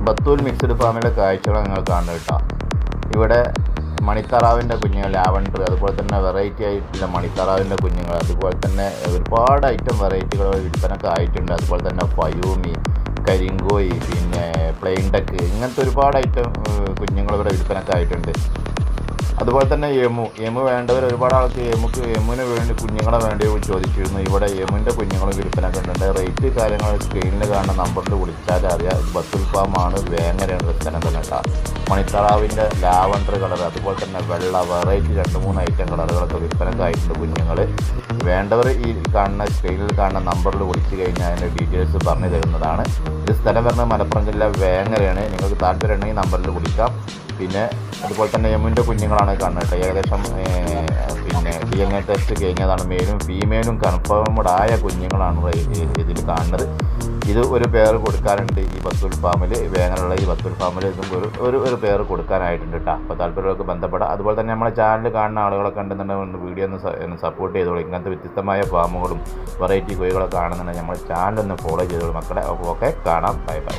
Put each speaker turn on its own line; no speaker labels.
Batool mixed ഫാമിലെ കാഴ്ചകൾ നിങ്ങൾ കാണുന്നത് കേട്ടോ. ഇവിടെ മണിത്താറാവിൻ്റെ കുഞ്ഞുങ്ങൾ, ലാവണ്ടർ, അതുപോലെ തന്നെ വെറൈറ്റി ആയിട്ടുള്ള മണിത്താറാവിൻ്റെ കുഞ്ഞുങ്ങൾ, അതുപോലെ തന്നെ ഒരുപാട് ഐറ്റം വെറൈറ്റികൾ വിൽപ്പനക്ക് ആയിട്ടുണ്ട്. അതുപോലെ തന്നെ ഫയൂമി, കരിങ്കോയി, പിന്നെ പ്ലെയിൻ ഡക്ക്, ഇങ്ങനത്തെ ഒരുപാട് ഐറ്റം കുഞ്ഞുങ്ങൾ ഇവിടെ വിൽപ്പനക്ക് ആയിട്ടുണ്ട്. അതുപോലെ തന്നെ എമു വേണ്ടവർ ഒരുപാട് ആൾക്ക് എമ്മിന് വേണ്ടി കുഞ്ഞുങ്ങളെ വേണ്ടി ചോദിച്ചിരുന്നു. ഇവിടെ എമ്മിൻ്റെ കുഞ്ഞുങ്ങൾ വിൽപ്പനക്കുന്നുണ്ട്. റേറ്റ് കാര്യങ്ങൾ സ്ക്രീനിൽ കാണുന്ന നമ്പറിൽ വിളിച്ചാൽ അറിയാം. ബത്തൂൽ ഫാമാണ്, വേങ്ങരയാണ് സ്ഥലം തന്നെ കേട്ടോ. മണിത്താറാവിൻ്റെ ലാവണ്ടർ കളർ, അതുപോലെ തന്നെ വെള്ള വെറൈറ്റി 2-3 ഐറ്റം കളറുകളൊക്കെ വിൽപ്പനക്കായിട്ടുണ്ട് കുഞ്ഞുങ്ങൾ. വേണ്ടവർ ഈ കാണുന്ന സ്ക്രീനിൽ കാണുന്ന നമ്പറിൽ വിളിച്ചു കഴിഞ്ഞാൽ അതിൻ്റെ ഡീറ്റെയിൽസ് പറഞ്ഞു തരുന്നതാണ്. ഇത് സ്ഥലം വരുന്നത് മലപ്പുറം ജില്ല വേങ്ങരയാണ്. നിങ്ങൾക്ക് താല്പര്യം ഉണ്ടെങ്കിൽ നമ്പറിൽ വിളിക്കാം. പിന്നെ അതുപോലെ തന്നെ എമ്മിൻ്റെ കുഞ്ഞുങ്ങളാണ് കാണുന്നത്. ഏകദേശം പിന്നെ DNA ടെസ്റ്റ് കഴിഞ്ഞതാണ്. മെയിലും ഫീമെയിലും കൺഫേംഡ് ആയ കുഞ്ഞുങ്ങളാണ് ഇതിൽ കാണുന്നത്. ഇത് ഒരു പേര് കൊടുക്കാനുണ്ട് ഈ ബത്തൂൽ ഫാമിൽ, വേങ്ങനുള്ള ഈ ബത്തൂൽ ഫാമിൽ ഇതും ഒരു പേര് കൊടുക്കാനായിട്ടുണ്ട് കേട്ടോ. അപ്പോൾ താല്പര്യമൊക്കെ ബന്ധപ്പെടാം. അതുപോലെ തന്നെ നമ്മളെ ചാനൽ കാണുന്ന ആളുകളൊക്കെ ഉണ്ടെന്നുണ്ടെങ്കിൽ വീഡിയോ ഒന്ന് സപ്പോർട്ട് ചെയ്തോളൂ. ഇങ്ങനത്തെ വ്യത്യസ്തമായ ഫാമുകളും വെറൈറ്റി കോഴികളൊക്കെ കാണുന്നുണ്ടെങ്കിൽ നമ്മുടെ ചാനൽ ഒന്ന് ഫോളോ ചെയ്തോളൂ മക്കളെ. അപ്പോൾ ഓക്കെ, കാണാം. Bye bye.